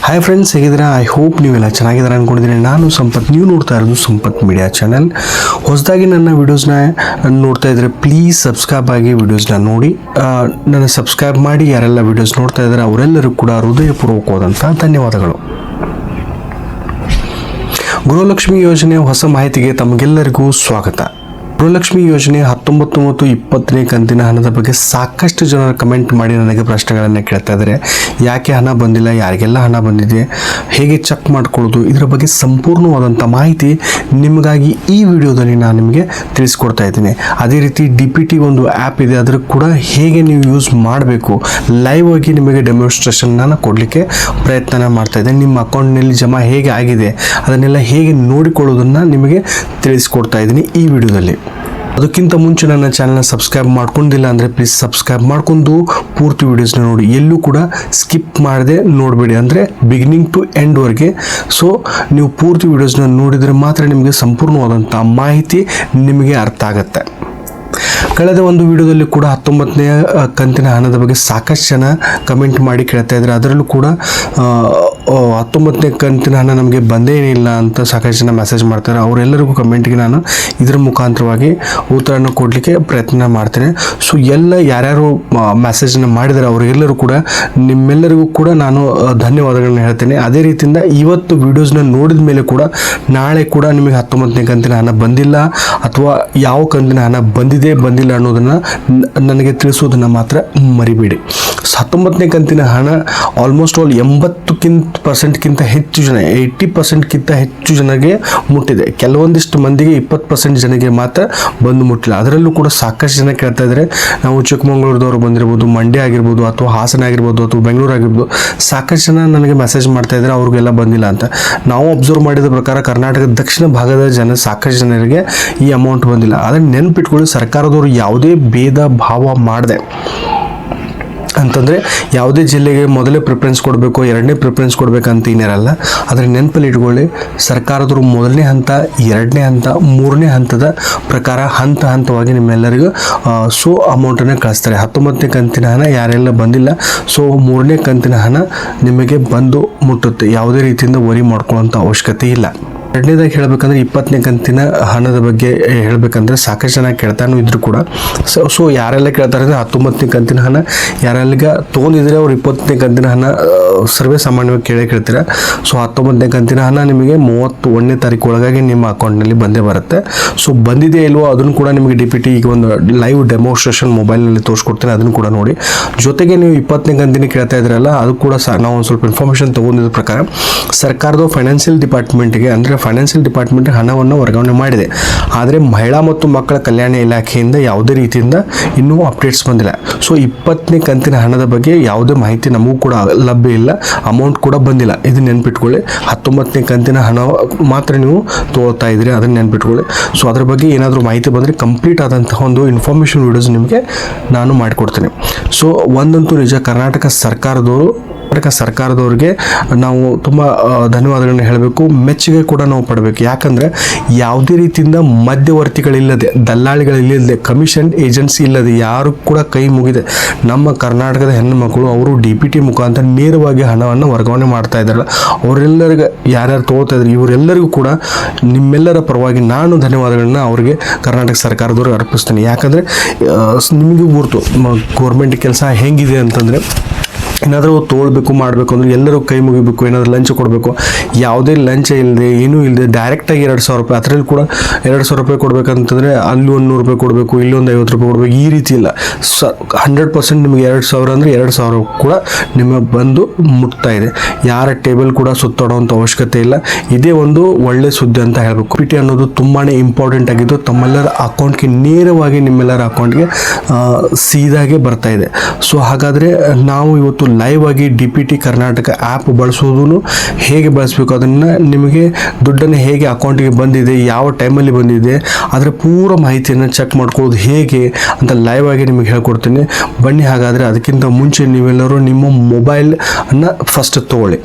Hi friends, ಹೇಗಿದ್ದೀರಾ? I hope ನೀವೆಲ್ಲ ಚೆನ್ನಾಗಿದ್ದೀರಾ ಅಂದ್ಕೊಂಡಿದ್ದೀನಿ. ನಾನು ಸಂಪತ್, ನೀವು ನೋಡ್ತಾ ಇರೋದು ಸಂಪತ್ ಮೀಡಿಯಾ ಚಾನಲ್. ಹೊಸದಾಗಿ ನನ್ನ ವೀಡಿಯೋಸ್ನ ನೋಡ್ತಾ ಇದ್ದರೆ ಪ್ಲೀಸ್ ಸಬ್ಸ್ಕ್ರೈಬ್ ಆಗಿ ವೀಡಿಯೋಸ್ನ ನೋಡಿ. ನನ್ನ ಸಬ್ಸ್ಕ್ರೈಬ್ ಮಾಡಿ ಯಾರೆಲ್ಲ ವೀಡಿಯೋಸ್ ನೋಡ್ತಾ ಇದ್ದಾರೆ ಅವರೆಲ್ಲರಿಗೂ ಕೂಡ ಹೃದಯಪೂರ್ವಕವಾದಂಥ ಧನ್ಯವಾದಗಳು. ಗೃಹಲಕ್ಷ್ಮಿ ಯೋಜನೆ ಹೊಸ ಮಾಹಿತಿಗೆ ತಮಗೆಲ್ಲರಿಗೂ ಸ್ವಾಗತ. ಗೃಹಲಕ್ಷ್ಮಿ ಯೋಜನೆ 19 ಮತ್ತು 20ನೇ ಕಂತಿನ ಹಣದ ಬಗ್ಗೆ ಸಾಕಷ್ಟು ಜನರು ಕಮೆಂಟ್ ಮಾಡಿ ನನಗೆ ಪ್ರಶ್ನೆಗಳನ್ನು ಕೇಳ್ತಾ ಇದ್ದಾರೆ. ಯಾಕೆ ಹಣ ಬಂದಿಲ್ಲ, ಯಾರಿಗೆಲ್ಲ ಹಣ ಬಂದಿದೆ, ಹೇಗೆ ಚೆಕ್ ಮಾಡ್ಕೊಳ್ಳೋದು, ಇದರ ಬಗ್ಗೆ ಸಂಪೂರ್ಣವಾದಂಥ ಮಾಹಿತಿ ನಿಮಗಾಗಿ ಈ ವಿಡಿಯೋದಲ್ಲಿ ನಾನು ನಿಮಗೆ ತಿಳಿಸ್ಕೊಡ್ತಾ ಇದ್ದೀನಿ. ಅದೇ ರೀತಿ DPT ಒಂದು ಆ್ಯಪ್ ಇದೆ, ಅದರ ಕೂಡ ಹೇಗೆ ನೀವು ಯೂಸ್ ಮಾಡಬೇಕು ಲೈವ್ ಆಗಿ ನಿಮಗೆ ಡೆಮೋನ್ಸ್ಟ್ರೇಷನ್ ನಾನು ಕೊಡಲಿಕ್ಕೆ ಪ್ರಯತ್ನ ಮಾಡ್ತಾ ಇದ್ದೇನೆ. ನಿಮ್ಮ ಅಕೌಂಟ್ನಲ್ಲಿ ಜಮಾ ಹೇಗೆ ಆಗಿದೆ ಅದನ್ನೆಲ್ಲ ಹೇಗೆ ನೋಡಿಕೊಳ್ಳೋದನ್ನು ನಿಮಗೆ ತಿಳಿಸ್ಕೊಡ್ತಾ ಇದ್ದೀನಿ ಈ ವಿಡಿಯೋದಲ್ಲಿ. ಅದಕ್ಕಿಂತ ಮುಂಚೆ ನನ್ನ ಚಾನಲ್ನ ಸಬ್ಸ್ಕ್ರೈಬ್ ಮಾಡ್ಕೊಂಡಿಲ್ಲ ಅಂದರೆ ಪ್ಲೀಸ್ ಸಬ್ಸ್ಕ್ರೈಬ್ ಮಾಡ್ಕೊಂಡು ಪೂರ್ತಿ ವೀಡಿಯೋಸ್ನ ನೋಡಿ. ಎಲ್ಲೂ ಕೂಡ ಸ್ಕಿಪ್ ಮಾಡದೆ ನೋಡಬೇಡಿ, ಅಂದರೆ ಬಿಗಿನಿಂಗ್ ಟು ಎಂಡ್ವರೆಗೆ. ಸೊ ನೀವು ಪೂರ್ತಿ ವೀಡಿಯೋಸ್ನ ನೋಡಿದರೆ ಮಾತ್ರ ನಿಮಗೆ ಸಂಪೂರ್ಣವಾದಂಥ ಮಾಹಿತಿ ನಿಮಗೆ ಅರ್ಥ ಆಗುತ್ತೆ. ಕಳೆದ ಒಂದು ವಿಡಿಯೋದಲ್ಲಿ ಕೂಡ 19ನೇ ಕಂತಿನ ಹಣದ ಬಗ್ಗೆ ಸಾಕಷ್ಟು ಜನ ಕಮೆಂಟ್ ಮಾಡಿ ಕೇಳ್ತಾ ಇದ್ದಾರೆ. ಅದರಲ್ಲೂ ಕೂಡ 19ನೇ ಕಂತಿನ ಹಣ ನಮಗೆ ಬಂದೇ ಇಲ್ಲ ಅಂತ ಸಾಕಷ್ಟು ಜನ ಮೆಸೇಜ್ ಮಾಡ್ತಾರೆ. ಅವರೆಲ್ಲರಿಗೂ ಕಮೆಂಟ್ಗೆ ನಾನು ಇದರ ಮುಖಾಂತರವಾಗಿ ಉತ್ತರವನ್ನು ಕೊಡಲಿಕ್ಕೆ ಪ್ರಯತ್ನ ಮಾಡ್ತೇನೆ. ಸೊ ಯಾರ್ಯಾರು ಮೆಸೇಜನ್ನು ಮಾಡಿದ್ದಾರೆ ಅವರಿಗೆಲ್ಲರೂ ಕೂಡ ನಿಮ್ಮೆಲ್ಲರಿಗೂ ಕೂಡ ನಾನು ಧನ್ಯವಾದಗಳನ್ನ ಹೇಳ್ತೇನೆ. ಅದೇ ರೀತಿಯಿಂದ ಇವತ್ತು ವಿಡಿಯೋಸ್ನ ನೋಡಿದ ಮೇಲೆ ಕೂಡ ನಾಳೆ ಕೂಡ ನಿಮಗೆ 19ನೇ ಕಂತಿನ ಹಣ ಬಂದಿಲ್ಲ ಅಥವಾ ಯಾವ ಕಂತಿನ ಹಣ ಬಂದಿಲ್ಲ ಅನ್ನೋದನ್ನು ನನಗೆ ತಿಳಿಸೋದನ್ನು ಮಾತ್ರ ಮರಿಬೇಡಿ. 19ನೇ ಕಂತಿನ ಹಣ ಆಲ್ಮೋಸ್ಟ್ ಆಲ್ 80% ಹೆಚ್ಚು ಜನ, 80%ಕ್ಕಿಂತ ಹೆಚ್ಚು ಜನರಿಗೆ ಮುಟ್ಟಿದೆ. ಕೆಲವೊಂದಿಷ್ಟು ಮಂದಿಗೆ 20% ಜನರಿಗೆ ಮಾತ್ರ ಬಂದು ಮುಟ್ಟಿಲ್ಲ. ಅದರಲ್ಲೂ ಕೂಡ ಸಾಕಷ್ಟು ಜನ ಕೇಳ್ತಾ ಇದ್ದಾರೆ, ನಾವು ಚಿಕ್ಕಮಗಳೂರದವರು ಬಂದಿರ್ಬೋದು, ಮಂಡ್ಯ ಆಗಿರ್ಬೋದು, ಅಥವಾ ಹಾಸನ ಆಗಿರ್ಬೋದು, ಅಥವಾ ಬೆಂಗಳೂರು ಆಗಿರ್ಬೋದು, ಸಾಕಷ್ಟು ಜನ ನನಗೆ ಮೆಸೇಜ್ ಮಾಡ್ತಾ ಇದ್ದಾರೆ ಅವ್ರಿಗೆಲ್ಲ ಬಂದಿಲ್ಲ ಅಂತ. ನಾವು ಅಬ್ಸರ್ವ್ ಮಾಡಿದ ಪ್ರಕಾರ ಕರ್ನಾಟಕದ ದಕ್ಷಿಣ ಭಾಗದ ಸಾಕಷ್ಟು ಜನರಿಗೆ ಈ ಅಮೌಂಟ್ ಬಂದಿಲ್ಲ. ಅದನ್ನು ನೆನಪಿಟ್ಕೊಳ್ಳಿ, ಸರ್ಕಾರದವರು ಯಾವುದೇ ಭೇದ ಭಾವ ಮಾಡದೆ, ಅಂತಂದರೆ ಯಾವುದೇ ಜಿಲ್ಲೆಗೆ ಮೊದಲೇ ಪ್ರಿಫರೆನ್ಸ್ ಕೊಡಬೇಕು, ಎರಡನೇ ಪ್ರಿಫರೆನ್ಸ್ ಕೊಡಬೇಕಂತ ಏನಿರಲ್ಲ. ಅದರ ನೆನಪಲ್ಲಿ ಇಟ್ಕೊಳ್ಳಿ, ಸರ್ಕಾರದವರು ಮೊದಲನೇ ಹಂತ, ಎರಡನೇ ಹಂತ, ಮೂರನೇ ಹಂತದ ಪ್ರಕಾರ ಹಂತವಾಗಿ ನಿಮ್ಮೆಲ್ಲರಿಗೂ ಅಮೌಂಟನ್ನು ಕಳಿಸ್ತಾರೆ. 19ನೇ ಕಂತಿನ ಹಣ ಯಾರೆಲ್ಲ ಬಂದಿಲ್ಲ, ಸೊ 3ನೇ ಕಂತಿನ ಹಣ ನಿಮಗೆ ಬಂದು ಮುಟ್ಟುತ್ತೆ. ಯಾವುದೇ ರೀತಿಯಿಂದ ವರಿ ಮಾಡ್ಕೊಳ್ಳೋಂಥ ಅವಶ್ಯಕತೆ ಇಲ್ಲ. ಎರಡನೇದಾಗಿ ಹೇಳಬೇಕಂದ್ರೆ 20ನೇ ಕಂತಿನ ಹಣದ ಬಗ್ಗೆ ಹೇಳಬೇಕಂದ್ರೆ ಸಾಕಷ್ಟು ಜನ ಕೇಳ್ತಾನೂ ಇದ್ರು ಕೂಡ. ಸೊ ಯಾರೆಲ್ಲ ಕೇಳ್ತಾರೆ ಅಂದರೆ 19ನೇ ಕಂತಿನ ಹಣ ಯಾರೆಲ್ಲ ತೊಗೊಂಡಿದ್ರೆ ಅವ್ರು 20ನೇ ಕಂತಿನ ಹಣ ಸರ್ವೇ ಸಾಮಾನ್ಯವಾಗಿ ಕೇಳ್ತೀರ. ಸೊ 19ನೇ ಕಂತಿನ ಹಣ ನಿಮಗೆ 31ನೇ ತಾರೀಕು ಒಳಗಾಗಿ ನಿಮ್ಮ ಅಕೌಂಟ್ನಲ್ಲಿ ಬಂದೇ ಬರುತ್ತೆ. ಸೊ ಬಂದಿದೆ ಇಲ್ವೋ ಅದನ್ನು ಕೂಡ ನಿಮಗೆ DPT ಈಗ ಒಂದು ಲೈವ್ ಡೆಮೋನ್ಸ್ಟ್ರೇಷನ್ ಮೊಬೈಲ್ನಲ್ಲಿ ತೋರಿಸ್ಕೊಡ್ತೇನೆ, ಅದನ್ನು ಕೂಡ ನೋಡಿ. ಜೊತೆಗೆ ನೀವು 20ನೇ ಕಂತಿನ ಕೇಳ್ತಾ ಇದ್ರಲ್ಲ, ಅದು ಕೂಡ ನಾವು ಒಂದು ಸ್ವಲ್ಪ ಇನ್ಫಾರ್ಮೇಷನ್ ತೊಗೊಂಡಿದ್ದ ಪ್ರಕಾರ ಸರ್ಕಾರದ ಫೈನಾನ್ಷಿಯಲ್ ಡಿಪಾರ್ಟ್ಮೆಂಟ್ಗೆ, ಅಂದರೆ ಫೈನಾನ್ಷಿಯಲ್ ಡಿಪಾರ್ಟ್ಮೆಂಟ್ ಹಣವನ್ನು ವರ್ಗಾವಣೆ ಮಾಡಿದೆ. ಆದರೆ ಮಹಿಳಾ ಮತ್ತು ಮಕ್ಕಳ ಕಲ್ಯಾಣ ಇಲಾಖೆಯಿಂದ ಯಾವುದೇ ರೀತಿಯಿಂದ ಇನ್ನೂ ಅಪ್ಡೇಟ್ಸ್ ಬಂದಿಲ್ಲ. ಸೊ 20ನೇ ಕಂತಿನ ಹಣದ ಬಗ್ಗೆ ಯಾವುದೇ ಮಾಹಿತಿ ನಮಗೂ ಕೂಡ ಲಭ್ಯ ಇಲ್ಲ, ಅಮೌಂಟ್ ಕೂಡ ಬಂದಿಲ್ಲ. ಇದು ನೆನ್ಪಿಟ್ಕೊಳ್ಳಿ. 19ನೇ ಕಂತಿನ ಹಣ ಮಾತ್ರ ನೀವು ತೊಗೊಳ್ತಾ ಇದ್ದೀರಿ, ಅದನ್ನು ನೆನ್ಪಿಟ್ಕೊಳ್ಳಿ. ಸೊ ಅದ್ರ ಬಗ್ಗೆ ಏನಾದರೂ ಮಾಹಿತಿ ಬಂದರೆ ಕಂಪ್ಲೀಟ್ ಆದಂತಹ ಒಂದು ಇನ್ಫಾರ್ಮೇಷನ್ ವಿಡಿಯೋಸ್ ನಿಮಗೆ ನಾನು ಮಾಡಿಕೊಡ್ತೇನೆ. ಸೊ ಒಂದಂತೂ ನಿಜ, ಕರ್ನಾಟಕ ಸರ್ಕಾರದವ್ರಿಗೆ ನಾವು ತುಂಬ ಧನ್ಯವಾದಗಳನ್ನ ಹೇಳಬೇಕು, ಮೆಚ್ಚುಗೆ ಕೂಡ ನಾವು ಪಡಬೇಕು. ಯಾಕಂದರೆ ಯಾವುದೇ ರೀತಿಯಿಂದ ಮಧ್ಯವರ್ತಿಗಳಿಲ್ಲದೆ, ದಲ್ಲಾಳಿಗಳಿಲ್ಲದೆ, ಕಮಿಷನ್ ಏಜೆನ್ಸಿ ಇಲ್ಲದೆ ಯಾರು ಕೂಡ ಕೈ ಮುಗಿದೆ ನಮ್ಮ ಕರ್ನಾಟಕದ ಹೆಣ್ಣು ಮಕ್ಕಳು ಅವರು DPT ಮುಖಾಂತರ ನೇರವಾಗಿ ಹಣವನ್ನು ವರ್ಗಾವಣೆ ಮಾಡ್ತಾ ಇದ್ದಾರಲ್ಲ, ಅವರೆಲ್ಲರಿಗೂ ಯಾರ್ಯಾರು ತೊಗೊಳ್ತಾ ಇದ್ದಾರೆ ಇವರೆಲ್ಲರಿಗೂ ಕೂಡ ನಿಮ್ಮೆಲ್ಲರ ಪರವಾಗಿ ನಾನು ಧನ್ಯವಾದಗಳನ್ನ ಅವರಿಗೆ ಕರ್ನಾಟಕ ಸರ್ಕಾರದವ್ರಿಗೆ ಅರ್ಪಿಸ್ತೀನಿ. ಯಾಕಂದರೆ ನಿಮಗೂ ಗುರುತು ಗೌರ್ಮೆಂಟ್ ಕೆಲಸ ಹೆಂಗಿದೆ ಅಂತಂದರೆ, ಏನಾದರೂ ತೊಗೊಳ್ಬೇಕು ಮಾಡಬೇಕು ಅಂದರೆ ಎಲ್ಲರೂ ಕೈ ಮುಗಿಬೇಕು, ಏನಾದರೂ ಲಂಚ ಕೊಡಬೇಕು. ಯಾವುದೇ ಲಂಚ ಇಲ್ಲದೆ, ಏನೂ ಇಲ್ಲದೆ ಡೈರೆಕ್ಟಾಗಿ 2,000 ರೂಪಾಯಿ, ಅದರಲ್ಲಿ ಕೂಡ 2,000 ರೂಪಾಯಿ ಕೊಡಬೇಕಂತಂದರೆ ಅಲ್ಲಿ ಒಂದು 100 ರೂಪಾಯಿ ಕೊಡಬೇಕು, ಇಲ್ಲೊಂದು 50 ರೂಪಾಯಿ ಕೊಡಬೇಕು, ಈ ರೀತಿ ಇಲ್ಲ. 100% ನಿಮಗೆ 2,000 ಅಂದರೆ 2,000 ಕೂಡ ನಿಮಗೆ ಬಂದು ಮುಟ್ತಾ ಇದೆ. ಯಾರ ಟೇಬಲ್ ಕೂಡ ಸುತ್ತಾಡುವಂಥ ಅವಶ್ಯಕತೆ ಇಲ್ಲ. ಇದೇ ಒಂದು ಒಳ್ಳೆ ಸುದ್ದಿ ಅಂತ ಹೇಳಬೇಕು. DPT ಅನ್ನೋದು ತುಂಬಾ ಇಂಪಾರ್ಟೆಂಟ್ ಆಗಿದ್ದು ತಮ್ಮೆಲ್ಲರ ಅಕೌಂಟ್ಗೆ ನೇರವಾಗಿ ನಿಮ್ಮೆಲ್ಲರ ಅಕೌಂಟ್ಗೆ ಸೀದಾಗೆ ಬರ್ತಾ ಇದೆ. ಸೊ ಹಾಗಾದರೆ ನಾವು ಇವತ್ತು ಲೈವ್ ಆಗಿ DPT ಕರ್ನಾಟಕ ಆ್ಯಪ್ ಬಳಸೋದು ಹೇಗೆ ಬಳಸಬೇಕು, ಅದನ್ನು ನಿಮಗೆ ದುಡ್ಡನ್ನು ಹೇಗೆ ಅಕೌಂಟಿಗೆ ಬಂದಿದೆ, ಯಾವ ಟೈಮಲ್ಲಿ ಬಂದಿದೆ, ಅದರ ಪೂರ ಮಾಹಿತಿಯನ್ನು ಚೆಕ್ ಮಾಡ್ಕೊಳ್ಳೋದು ಹೇಗೆ ಅಂತ ಲೈವ್ ಆಗಿ ನಿಮಗೆ ಹೇಳ್ಕೊಡ್ತೀನಿ. ಬನ್ನಿ, ಹಾಗಾದರೆ ಅದಕ್ಕಿಂತ ಮುಂಚೆ ನೀವೆಲ್ಲರೂ ನಿಮ್ಮ ಮೊಬೈಲನ್ನು ಫಸ್ಟ್ ತೊಗೊಳ್ಳಿ.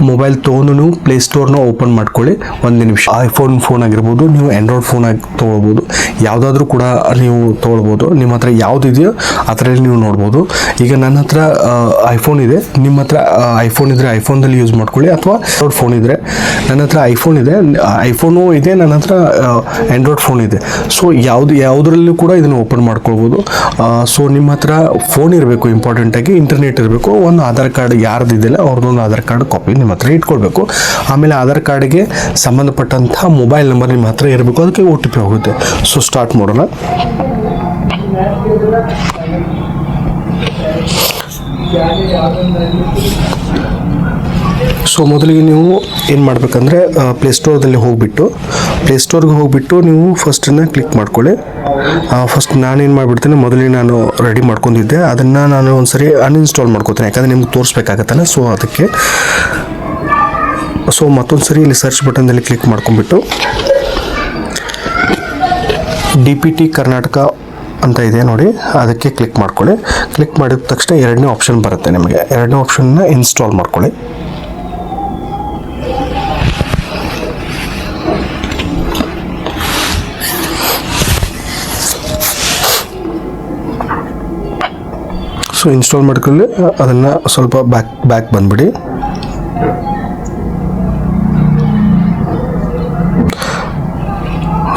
ಮೊಬೈಲ್ ತೊಗೊಂಡು ನೀವು ಪ್ಲೇಸ್ಟೋರ್ನ ಓಪನ್ ಮಾಡ್ಕೊಳ್ಳಿ. ಒಂದು ನಿಮಿಷ. ಐಫೋನ್ ಫೋನ್ ಆಗಿರ್ಬೋದು, ನೀವು ಆ್ಯಂಡ್ರಾಯ್ಡ್ ಫೋನ್ ಆಗಿ ತೊಗೊಳ್ಬೋದು, ಯಾವುದಾದ್ರೂ ಕೂಡ ನೀವು ತೊಗೊಳ್ಬೋದು. ನಿಮ್ಮ ಹತ್ರ ಯಾವುದಿದೆಯೋ ಅದರಲ್ಲಿ ನೀವು ನೋಡ್ಬೋದು. ಈಗ ನನ್ನ ಹತ್ರ ಐಫೋನ್ ಇದೆ, ನಿಮ್ಮ ಹತ್ರ ಐಫೋನ್ ಇದ್ದರೆ ಐಫೋನ್ದಲ್ಲಿ ಯೂಸ್ ಮಾಡ್ಕೊಳ್ಳಿ, ಅಥವಾ ಆ್ಯಂಡ್ರಾಯ್ಡ್ ಫೋನ್ ಇದ್ದರೆ ನನ್ನ ಹತ್ರ ಐಫೋನ್ ಇದೆ, ಐಫೋನು ಇದೆ, ನನ್ನ ಹತ್ರ ಆ್ಯಂಡ್ರಾಯ್ಡ್ ಫೋನ್ ಇದೆ. ಸೊ ಯಾವುದರಲ್ಲೂ ಕೂಡ ಇದನ್ನು ಓಪನ್ ಮಾಡ್ಕೊಳ್ಬೋದು. ಸೊ ನಿಮ್ಮ ಹತ್ರ ಫೋನ್ ಇರಬೇಕು, ಇಂಪಾರ್ಟೆಂಟಾಗಿ ಇಂಟರ್ನೆಟ್ ಇರಬೇಕು, ಒಂದು ಆಧಾರ್ ಕಾರ್ಡ್ ಯಾರ್ದಿದೆಯಲ್ಲ ಅವ್ರದ್ದೊಂದು ಆಧಾರ್ ಕಾರ್ಡ್ ಕಾಪಿ ನಿಮ್ಮ ಹತ್ರ ಇಟ್ಕೊಳ್ಬೇಕು. ಆಮೇಲೆ ಆಧಾರ್ ಕಾರ್ಡ್ಗೆ ಸಂಬಂಧಪಟ್ಟಂತಹ ಮೊಬೈಲ್ ನಂಬರ್ ನಿಮ್ಮ ಹತ್ರ ಇರಬೇಕು, ಅದಕ್ಕೆ OTP ಹೋಗುತ್ತೆ. ಸೊ ಸ್ಟಾರ್ಟ್ ಮಾಡೋಣ. ಸೊ ಮೊದಲಿಗೆ ನೀವು ಏನು ಮಾಡಬೇಕಂದ್ರೆ ಪ್ಲೇಸ್ಟೋರ್ದಲ್ಲಿ ಪ್ಲೇಸ್ಟೋರ್ಗೆ ಹೋಗಿಬಿಟ್ಟು ನೀವು ಫಸ್ಟನ್ನು ಕ್ಲಿಕ್ ಮಾಡ್ಕೊಳ್ಳಿ. ಫಸ್ಟ್ ನಾನೇನು ಮಾಡಿಬಿಡ್ತೇನೆ, ಮೊದಲಿಗೆ ನಾನು ರೆಡಿ ಮಾಡ್ಕೊಂಡಿದ್ದೆ, ಅದನ್ನು ನಾನು ಒಂದ್ಸರಿ ಅನ್ಇನ್ಸ್ಟಾಲ್ ಮಾಡ್ಕೋತೇನೆ, ಯಾಕಂದರೆ ನಿಮ್ಗೆ ತೋರಿಸ್ಬೇಕಾಗತ್ತಲ್ಲ. ಸೊ ಅದಕ್ಕೆ ಮತ್ತೊಂದು ಸರಿ ಇಲ್ಲಿ ಸರ್ಚ್ ಬಟನ್ನಲ್ಲಿ ಕ್ಲಿಕ್ ಮಾಡ್ಕೊಂಡ್ಬಿಟ್ಟು DPT ಕರ್ನಾಟಕ ಅಂತ ಇದೆ ನೋಡಿ, ಅದಕ್ಕೆ ಕ್ಲಿಕ್ ಮಾಡ್ಕೊಳ್ಳಿ. ಕ್ಲಿಕ್ ಮಾಡಿದ ತಕ್ಷಣ ಎರಡನೇ ಆಪ್ಷನ್ ಬರುತ್ತೆ ನಿಮಗೆ. ಎರಡನೇ ಆಪ್ಷನ್ನ ಇನ್ಸ್ಟಾಲ್ ಮಾಡ್ಕೊಳ್ಳಿ. ಸೊ ಇನ್ಸ್ಟಾಲ್ ಮಾಡ್ಕೊಳ್ಳಿ, ಅದನ್ನು ಸ್ವಲ್ಪ ಬ್ಯಾಕ್ ಬಂದ್ಬಿಡಿ.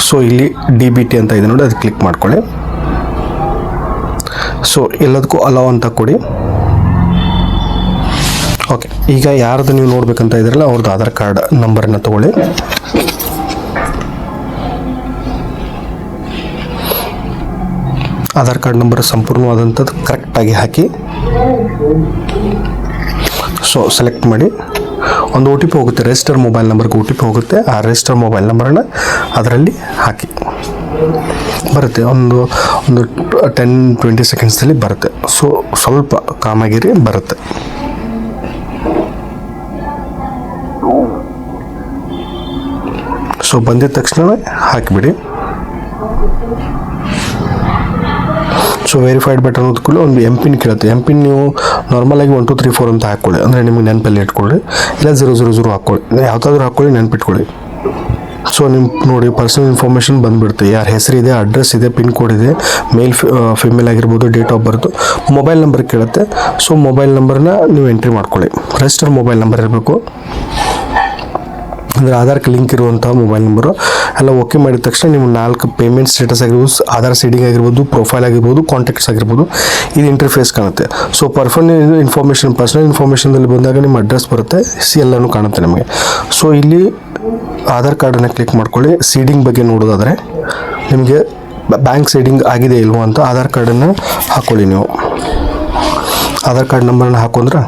ಸೊ ಇಲ್ಲಿ DBT ಅಂತ ಇದೆ ನೋಡಿ, ಅದು ಕ್ಲಿಕ್ ಮಾಡ್ಕೊಳ್ಳಿ. ಸೊ ಎಲ್ಲದಕ್ಕೂ ಅಲೋ ಅಂತ ಕೊಡಿ. ಓಕೆ, ಈಗ ಯಾರ್ದು ನೀವು ನೋಡ್ಬೇಕಂತ ಇದ್ರಲ್ಲ ಅವ್ರದ್ದು ಆಧಾರ್ ಕಾರ್ಡ್ ನಂಬರನ್ನು ತಗೊಳ್ಳಿ. ಆಧಾರ್ ಕಾರ್ಡ್ ನಂಬರ್ ಸಂಪೂರ್ಣವಾದಂಥದ್ದು ಕರೆಕ್ಟಾಗಿ ಹಾಕಿ. ಸೊ ಸೆಲೆಕ್ಟ್ ಮಾಡಿ. ಒಂದು OTP ಹೋಗುತ್ತೆ, ರಿಜಿಸ್ಟರ್ ಮೊಬೈಲ್ ನಂಬರ್ಗೆ OTP ಹೋಗುತ್ತೆ. ಆ ರಿಜಿಸ್ಟರ್ ಮೊಬೈಲ್ ನಂಬರನ್ನು ಅದರಲ್ಲಿ ಹಾಕಿ. ಬರುತ್ತೆ, ಒಂದು 10-20 ಸೆಕೆಂಡ್ಸಲ್ಲಿ ಬರುತ್ತೆ. ಸೊ ಸ್ವಲ್ಪ ಕಾಮಾಗಿರಿ, ಬರುತ್ತೆ. ಸೊ ಬಂದಿದ ತಕ್ಷಣ ಹಾಕಿಬಿಡಿ. ಸೊ ವೆರಿಫೈಡ್ ಬಟನ್ ಓದ್ಕೊಳ್ಳಿ. ಒಂದು MPIN ಕೇಳುತ್ತೆ. MPIN ನೀವು ನಾರ್ಮಲಾಗಿ 1 2 3 4 ಅಂತ ಹಾಕ್ಕೊಳ್ಳಿ, ಅಂದರೆ ನಿಮಗೆ ನೆನಪಲ್ಲಿ ಇಟ್ಕೊಳ್ಳಿ. ಇಲ್ಲ 000 ಹಾಕ್ಕೊಳ್ಳಿ, ಯಾವುದಾದ್ರೂ ಹಾಕ್ಕೊಳ್ಳಿ, ನೆನಪಿಟ್ಕೊಳ್ಳಿ. ಸೊ ನಿಮ್ಮ ನೋಡಿ ಪರ್ಸನಲ್ ಇನ್ಫಾರ್ಮೇಷನ್ ಬಂದುಬಿಡುತ್ತೆ. ಯಾರ ಹೆಸರಿದೆ, ಅಡ್ರೆಸ್ ಇದೆ, ಪಿನ್ ಕೋಡ್ ಇದೆ, ಮೇಲ್ ಫಿಮೇಲ್ ಆಗಿರ್ಬೋದು, date of birth, mobile number ಕೇಳುತ್ತೆ. ಸೊ ಮೊಬೈಲ್ ನಂಬರ್ನ ನೀವು ಎಂಟ್ರಿ ಮಾಡ್ಕೊಳ್ಳಿ. ರಿಜಿಸ್ಟರ್ ಮೊಬೈಲ್ ನಂಬರ್ ಇರಬೇಕು, ಅಂದರೆ ಆಧಾರ್ಗೆ ಲಿಂಕ್ ಇರುವಂಥ ಮೊಬೈಲ್ ನಂಬರು ಎಲ್ಲ ಓಕೆ ಮಾಡಿದ ತಕ್ಷಣ ನೀವು 4 ಪೇಮೆಂಟ್ ಸ್ಟೇಟಸ್ ಆಗಿರ್ಬೋದು, ಆಧಾರ್ ಸೀಡಿಂಗ್ ಆಗಿರ್ಬೋದು, ಪ್ರೊಫೈಲ್ ಆಗಿರ್ಬೋದು, ಕಾಂಟ್ಯಾಕ್ಟ್ಸ್ ಆಗಿರ್ಬೋದು, ಇದು ಇಂಟರ್ಫೇಸ್ ಕಾಣುತ್ತೆ. ಸೊ ಪರ್ಸನಲ್ ಇನ್ಫಾರ್ಮೇಷನ್ದಲ್ಲಿ ಬಂದಾಗ ನಿಮ್ಮ ಅಡ್ರೆಸ್ ಬರುತ್ತೆ, ಎಲ್ಲನೂ ಕಾಣುತ್ತೆ ನಿಮಗೆ. ಸೊ ಇಲ್ಲಿ ಆಧಾರ್ ಕಾರ್ಡನ್ನು ಕ್ಲಿಕ್ ಮಾಡ್ಕೊಳ್ಳಿ. ಸೀಡಿಂಗ್ ಬಗ್ಗೆ ನೋಡೋದಾದರೆ ನಿಮಗೆ ಬ್ಯಾಂಕ್ ಸೀಡಿಂಗ್ ಆಗಿದೆ ಇಲ್ವೋ ಅಂತ ಆಧಾರ್ ಕಾರ್ಡನ್ನು ಹಾಕ್ಕೊಳ್ಳಿ. ನೀವು ಆಧಾರ್ ಕಾರ್ಡ್ ನಂಬರನ್ನು ಹಾಕೊಂಡ್ರೆ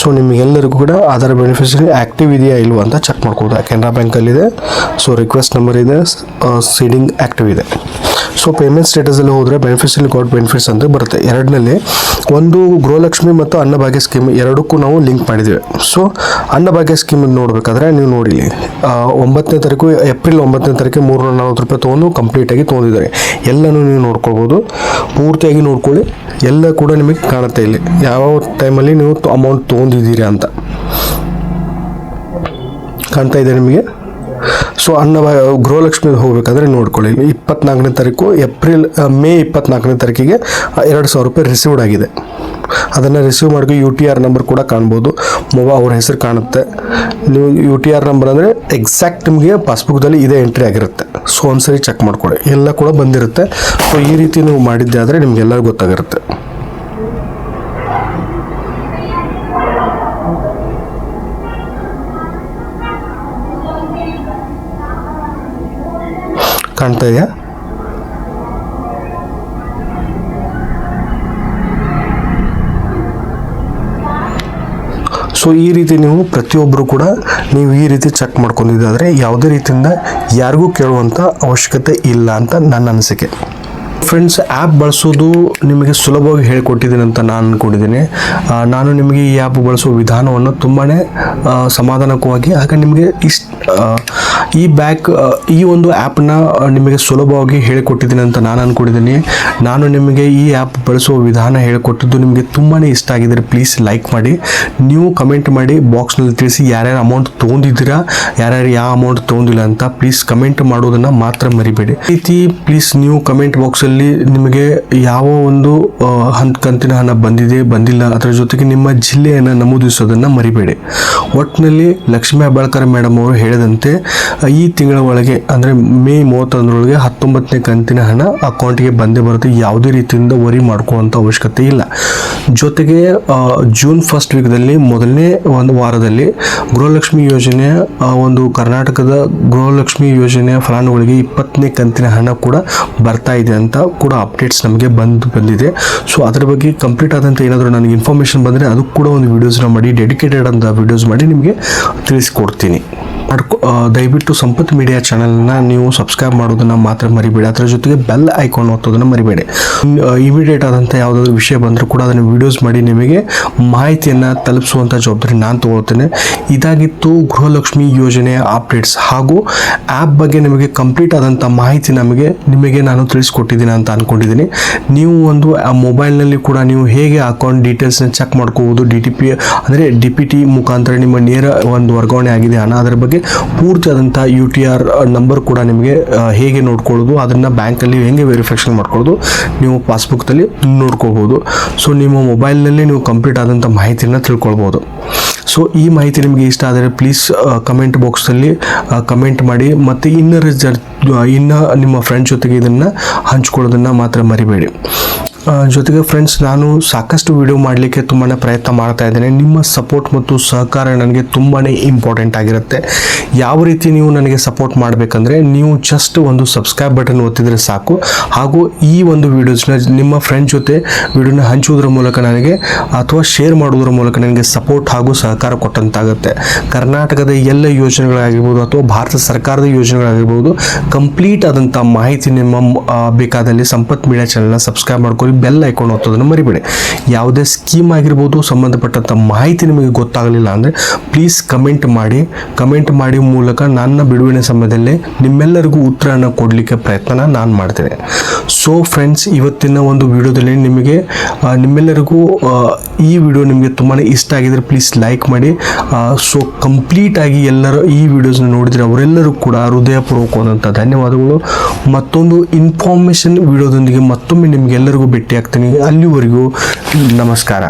ಸೊ ನಿಮಗೆಲ್ಲರಿಗೂ ಕೂಡ ಆಧಾರ್ ಬೆನಿಫಿಷರಿ ಆ್ಯಕ್ಟಿವ್ ಇದೆಯಾ ಇಲ್ವಾ ಅಂತ ಚೆಕ್ ಮಾಡ್ಬೋದು. ಕೆನರಾ ಬ್ಯಾಂಕಲ್ಲಿದೆ. ಸೊ ರಿಕ್ವೆಸ್ಟ್ ನಂಬರ್ ಇದೆ, ಸೀಡಿಂಗ್ ಆ್ಯಕ್ಟಿವ್ ಇದೆ. ಸೊ ಪೇಮೆಂಟ್ ಸ್ಟೇಟಸಲ್ಲಿ ಹೋದರೆ ಬೆನಿಫಿಷರಿ ಗಾಟ್ ಬೆನಿಫಿಟ್ಸ್ ಅಂತ ಬರುತ್ತೆ. ಎರಡರಲ್ಲಿ ಒಂದು ಗೃಹಲಕ್ಷ್ಮಿ ಮತ್ತು ಅನ್ನಭಾಗ್ಯ ಸ್ಕೀಮ್ ಎರಡಕ್ಕೂ ನಾವು ಲಿಂಕ್ ಮಾಡಿದ್ದೀವಿ. ಸೊ ಅನ್ನಭಾಗ್ಯ ಸ್ಕೀಮ್ ನೋಡಬೇಕಾದ್ರೆ ನೀವು ನೋಡಿ, 9ನೇ ತಾರೀಕು ಏಪ್ರಿಲ್ 9ನೇ ತಾರೀಕು 340 ರೂಪಾಯಿ ತೊಗೊಂಡು ಕಂಪ್ಲೀಟಾಗಿ ತೊಗೊಂಡಿದ್ದಾರೆ. ಎಲ್ಲನೂ ನೀವು ನೋಡ್ಕೊಳ್ಬೋದು, ಪೂರ್ತಿಯಾಗಿ ನೋಡ್ಕೊಳ್ಳಿ. ಎಲ್ಲ ಕೂಡ ನಿಮಗೆ ಕಾಣುತ್ತೆ ಇಲ್ಲಿ ಯಾವ ಟೈಮಲ್ಲಿ ನೀವು ಅಮೌಂಟ್ ತೊಗೊಂಡಿದ್ದೀರಾ ಅಂತ ಕಾಣ್ತಾ ಇದೆ ನಿಮಗೆ. ಸೊ ಗೃಹಲಕ್ಷ್ಮಿ ಹೋಗಬೇಕಾದ್ರೆ ನೋಡ್ಕೊಳ್ಳಿ, 24ನೇ ತಾರೀಕು ಮೇ 24ನೇ ತಾರೀಕಿಗೆ 2,000 ರೂಪಾಯಿ ರಿಸೀವ್ಡ್ ಆಗಿದೆ. ಅದನ್ನು ರಿಸೀವ್ ಮಾಡಿ UTR ನಂಬರ್ ಕೂಡ ಕಾಣ್ಬೋದು, ಅವ್ರ ಹೆಸರು ಕಾಣುತ್ತೆ. ನೀವು UTR ನಂಬರ್ ಅಂದರೆ ಎಕ್ಸಾಕ್ಟ್ ನಿಮಗೆ ಪಾಸ್ಬುಕ್ದಲ್ಲಿ ಇದೇ ಎಂಟ್ರಿ ಆಗಿರುತ್ತೆ. ಸೊ ಒಂದ್ಸರಿ ಚೆಕ್ ಮಾಡ್ಕೊಳ್ಳಿ, ಎಲ್ಲ ಕೂಡ ಬಂದಿರುತ್ತೆ. ಸೊ ಈ ರೀತಿ ನೀವು ಮಾಡಿದ್ದೆ ಆದರೆ ನಿಮಗೆಲ್ಲ ಗೊತ್ತಾಗಿರುತ್ತೆ. ಕಾಣ್ತಾ ಇದೆಯಾ? ಸೊ ಈ ರೀತಿ ನೀವು ಪ್ರತಿಯೊಬ್ಬರು ಕೂಡ ನೀವು ಈ ರೀತಿ ಚೆಕ್ ಮಾಡ್ಕೊಂಡಿದ್ದಾದರೆ ಯಾವುದೇ ರೀತಿಯಿಂದ ಯಾರಿಗೂ ಕೇಳುವಂಥ ಅವಶ್ಯಕತೆ ಇಲ್ಲ ಅಂತ ನನ್ನ ಅನಿಸಿಕೆ. ಫ್ರೆಂಡ್ಸ್, ಆ್ಯಪ್ ಬಳಸೋದು ನಿಮಗೆ ಸುಲಭವಾಗಿ ಹೇಳಿಕೊಟ್ಟಿದ್ದೀನಿ ಅಂತ ನಾನು ಅಂದ್ಕೊಂಡಿದ್ದೀನಿ. ನಾನು ನಿಮಗೆ ಈ ಆ್ಯಪ್ ಬಳಸೋ ವಿಧಾನವನ್ನು ತುಂಬಾ ಸಮಾಧಾನಕವಾಗಿ ಹಾಗೆ ನಿಮಗೆ ಈ ಒಂದು ಆ್ಯಪ್ನ ನಿಮಗೆ ಸುಲಭವಾಗಿ ಹೇಳಿಕೊಟ್ಟಿದ್ದೀನಿ ಅಂತ ನಾನು ಅಂದ್ಕೊಂಡಿದ್ದೀನಿ. ನಾನು ನಿಮಗೆ ಈ ಆ್ಯಪ್ ಬಳಸುವ ವಿಧಾನ ಹೇಳಿಕೊಟ್ಟಿದ್ದು ನಿಮಗೆ ತುಂಬಾ ಇಷ್ಟ ಆಗಿದ್ರೆ ಪ್ಲೀಸ್ ಲೈಕ್ ಮಾಡಿ. ನೀವು ಕಮೆಂಟ್ ಮಾಡಿ ಬಾಕ್ಸ್ನಲ್ಲಿ ತಿಳಿಸಿ ಯಾರ್ಯಾರು ಅಮೌಂಟ್ ತೊಗೊಂಡಿದ್ದೀರಾ, ಯಾರ್ಯಾರು ಯಾವ ಅಮೌಂಟ್ ತೊಗೊಂಡಿಲ್ಲ ಅಂತ ಪ್ಲೀಸ್ ಕಮೆಂಟ್ ಮಾಡೋದನ್ನು ಮಾತ್ರ ಮರಿಬೇಡಿ. ಈ ರೀತಿ ಪ್ಲೀಸ್ ನೀವು ಕಮೆಂಟ್ ಬಾಕ್ಸಲ್ಲಿ ನಿಮಗೆ ಯಾವ ಒಂದು ಕಂತಿನ ಹಣ ಬಂದಿಲ್ಲ ಅದರ ಜೊತೆಗೆ ನಿಮ್ಮ ಜಿಲ್ಲೆಯನ್ನು ನಮೂದಿಸೋದನ್ನು ಮರಿಬೇಡಿ. ಒಟ್ಟಿನಲ್ಲಿ ಲಕ್ಷ್ಮೀ ಹೆಬ್ಬಾಳ್ಕರ್ ಮೇಡಮ್ ಅವರು ಹೇಳಿದಂತೆ ಈ ತಿಂಗಳ ಒಳಗೆ ಅಂದರೆ ಮೇ 31ರೊಳಗೆ 19ನೇ ಕಂತಿನ ಹಣ ಅಕೌಂಟ್ಗೆ ಬಂದೇ ಬರುತ್ತೆ. ಯಾವುದೇ ರೀತಿಯಿಂದ ವರಿ ಮಾಡ್ಕೊಳ್ಳುವಂಥ ಅವಶ್ಯಕತೆ ಇಲ್ಲ. ಜೊತೆಗೆ ಜೂನ್ ಫಸ್ಟ್ ವೀಕ್ದಲ್ಲಿ ಮೊದಲನೇ ಒಂದು ವಾರದಲ್ಲಿ ಗೃಹಲಕ್ಷ್ಮಿ ಯೋಜನೆಯ ಒಂದು ಕರ್ನಾಟಕದ ಗೃಹಲಕ್ಷ್ಮಿ ಯೋಜನೆಯ ಫಲಾನುಭವಿಗಳಿಗೆ 20ನೇ ಕಂತಿನ ಹಣ ಕೂಡ ಬರ್ತಾ ಇದೆ ಅಂತ ಕೂಡ ಅಪ್ಡೇಟ್ಸ್ ನಮಗೆ ಬಂದಿದೆ. ಸೊ ಅದರ ಬಗ್ಗೆ ಕಂಪ್ಲೀಟ್ ಆದಂಥ ಏನಾದರೂ ನನಗೆ ಇನ್ಫಾರ್ಮೇಷನ್ ಬಂದರೆ ಅದು ಕೂಡ ಒಂದು ವಿಡಿಯೋಸ್ನ ಮಾಡಿ ಡೆಡಿಕೇಟೆಡ್ ಅಂತ ವಿಡಿಯೋಸ್ ಮಾಡಿ ನಿಮಗೆ ತಿಳಿಸ್ಕೊಡ್ತೀನಿ. ದಯವಿಟ್ಟು ಸಂಪತ್ ಮೀಡಿಯಾ ಚಾನಲ್ನ ನೀವು ಸಬ್ಸ್ಕ್ರೈಬ್ ಮಾಡೋದನ್ನು ಮಾತ್ರ ಮರಿಬೇಡಿ. ಅದರ ಜೊತೆಗೆ ಬೆಲ್ ಐಕಾನ್ ಒತ್ತೋದನ್ನು ಮರಿಬೇಡಿ. ಇಮಿಡಿಯೇಟ್ ಆದಂಥ ಯಾವುದಾದ್ರೂ ವಿಷಯ ಬಂದರೂ ಕೂಡ ಅದನ್ನು ವಿಡಿಯೋಸ್ ಮಾಡಿ ನಿಮಗೆ ಮಾಹಿತಿಯನ್ನು ತಲುಪಿಸುವಂಥ ಜವಾಬ್ದಾರಿ ನಾನು ತಗೊಳ್ತೇನೆ. ಇದಾಗಿತ್ತು ಗೃಹಲಕ್ಷ್ಮಿ ಯೋಜನೆಯ ಅಪ್ಡೇಟ್ಸ್ ಹಾಗೂ ಆ್ಯಪ್ ಬಗ್ಗೆ ನಿಮಗೆ ಕಂಪ್ಲೀಟ್ ಆದಂಥ ಮಾಹಿತಿ ನಿಮಗೆ ನಾನು ತಿಳಿಸ್ಕೊಟ್ಟಿದ್ದೀನಿ ಅಂತ ಅಂದ್ಕೊಂಡಿದ್ದೀನಿ. ನೀವು ಒಂದು ಮೊಬೈಲ್ನಲ್ಲಿ ಕೂಡ ನೀವು ಹೇಗೆ ಅಕೌಂಟ್ ಡೀಟೇಲ್ಸ್ನ ಚೆಕ್ ಮಾಡ್ಕೋಬೋದು, DPT ಮುಖಾಂತರ ನಿಮ್ಮ ನೇರ ಒಂದು ವರ್ಗಾವಣೆ ಆಗಿದೆ ಹಣ, ಅದರ ಬಗ್ಗೆ ಪೂರ್ತಿ ಆದಂಥ UTR ನಂಬರ್ ಕೂಡ ನಿಮಗೆ ಹೇಗೆ ನೋಡ್ಕೊಳ್ಳೋದು, ಅದನ್ನು ಬ್ಯಾಂಕಲ್ಲಿ ಹೇಗೆ ವೆರಿಫಿಕೇಷನ್ ಮಾಡ್ಕೊಳ್ಳೋದು ನೀವು ಪಾಸ್ಬುಕ್ದಲ್ಲಿ ನೋಡ್ಕೋಬೋದು. ಸೊ ನಿಮ್ಮ ಮೊಬೈಲ್ನಲ್ಲಿ ನೀವು ಕಂಪ್ಲೀಟ್ ಆದಂಥ ಮಾಹಿತಿಯನ್ನು ತಿಳ್ಕೊಳ್ಬೋದು. ಸೊ ಈ ಮಾಹಿತಿ ನಿಮಗೆ ಇಷ್ಟ ಆದರೆ ಪ್ಲೀಸ್ ಕಮೆಂಟ್ ಬಾಕ್ಸಲ್ಲಿ ಕಮೆಂಟ್ ಮಾಡಿ ಮತ್ತು ಇನ್ನು ನಿಮ್ಮ ಫ್ರೆಂಡ್ಸ್ ಜೊತೆಗೆ ಇದನ್ನು ಹಂಚ್ಕೊಳ್ಳೋದನ್ನು ಮಾತ್ರ ಮರಿಬೇಡಿ. ಜೊತೆಗೆ ಫ್ರೆಂಡ್ಸ್, ನಾನು ಸಾಕಷ್ಟು ವಿಡಿಯೋ ಮಾಡಲಿಕ್ಕೆ ತುಂಬಾ ಪ್ರಯತ್ನ ಮಾಡ್ತಾ ಇದ್ದೇನೆ. ನಿಮ್ಮ ಸಪೋರ್ಟ್ ಮತ್ತು ಸಹಕಾರ ನನಗೆ ತುಂಬಾ ಇಂಪಾರ್ಟೆಂಟ್ ಆಗಿರುತ್ತೆ. ಯಾವ ರೀತಿ ನೀವು ನನಗೆ ಸಪೋರ್ಟ್ ಮಾಡಬೇಕಂದ್ರೆ ನೀವು ಜಸ್ಟ್ ಒಂದು ಸಬ್ಸ್ಕ್ರೈಬ್ ಬಟನ್ ಒತ್ತಿದರೆ ಸಾಕು. ಹಾಗೂ ಈ ಒಂದು ವಿಡಿಯೋಸ್ನ ನಿಮ್ಮ ಫ್ರೆಂಡ್ ಜೊತೆ ವಿಡಿಯೋನ ಹಂಚುವುದರ ಮೂಲಕ ನನಗೆ ಅಥವಾ ಶೇರ್ ಮಾಡುವುದರ ಮೂಲಕ ನನಗೆ ಸಪೋರ್ಟ್ ಹಾಗೂ ಸಹಕಾರ ಕೊಟ್ಟಂತಾಗುತ್ತೆ. ಕರ್ನಾಟಕದ ಎಲ್ಲ ಯೋಜನೆಗಳಾಗಿರ್ಬೋದು ಅಥವಾ ಭಾರತ ಸರ್ಕಾರದ ಯೋಜನೆಗಳಾಗಿರ್ಬೋದು ಕಂಪ್ಲೀಟ್ ಆದಂಥ ಮಾಹಿತಿ ನಿಮ್ಮ ಬೇಕಾದಲ್ಲಿ ಸಂಪತ್ ಮೀಡಿಯಾ ಚಾನಲ್ನ ಸಬ್ಸ್ಕ್ರೈಬ್ ಮಾಡ್ಕೊಳ್ಳಿ. ಬೆಲ್ ಐಕಾನ್ ಒತ್ತೋದನ್ನು ಮರಿಬೇಡಿ. ಯಾವುದೇ ಸ್ಕೀಮ್ ಆಗಿರ್ಬೋದು ಸಂಬಂಧಪಟ್ಟಂಥ ಮಾಹಿತಿ ನಿಮಗೆ ಗೊತ್ತಾಗಲಿಲ್ಲ ಅಂದರೆ ಪ್ಲೀಸ್ ಕಮೆಂಟ್ ಮಾಡಿ ಮೂಲಕ ನನ್ನ ಬಿಡುವಿನ ಸಮಯದಲ್ಲಿ ನಿಮ್ಮೆಲ್ಲರಿಗೂ ಉತ್ತರವನ್ನು ಕೊಡಲಿಕ್ಕೆ ಪ್ರಯತ್ನ ನಾನು ಮಾಡ್ತೇನೆ. ಸೊ ಫ್ರೆಂಡ್ಸ್, ಇವತ್ತಿನ ಒಂದು ವಿಡಿಯೋದಲ್ಲಿ ನಿಮ್ಮೆಲ್ಲರಿಗೂ ಈ ವಿಡಿಯೋ ನಿಮಗೆ ತುಂಬಾ ಇಷ್ಟ ಆಗಿದ್ರೆ ಪ್ಲೀಸ್ ಲೈಕ್ ಮಾಡಿ. ಸೊ ಕಂಪ್ಲೀಟ್ ಆಗಿ ಎಲ್ಲರೂ ಈ ವಿಡಿಯೋಸ್ನ ನೋಡಿದರೆ ಅವರೆಲ್ಲರೂ ಕೂಡ ಹೃದಯಪೂರ್ವಕವಾದಂಥ ಧನ್ಯವಾದಗಳು. ಮತ್ತೊಂದು ಇನ್ಫಾರ್ಮೇಷನ್ ವಿಡಿಯೋದೊಂದಿಗೆ ಮತ್ತೊಮ್ಮೆ ನಿಮಗೆಲ್ಲರಿಗೂ ಭೇಟಿ ಆಗ್ತೀನಿ. ಅಲ್ಲಿವರೆಗೂ ನಮಸ್ಕಾರ.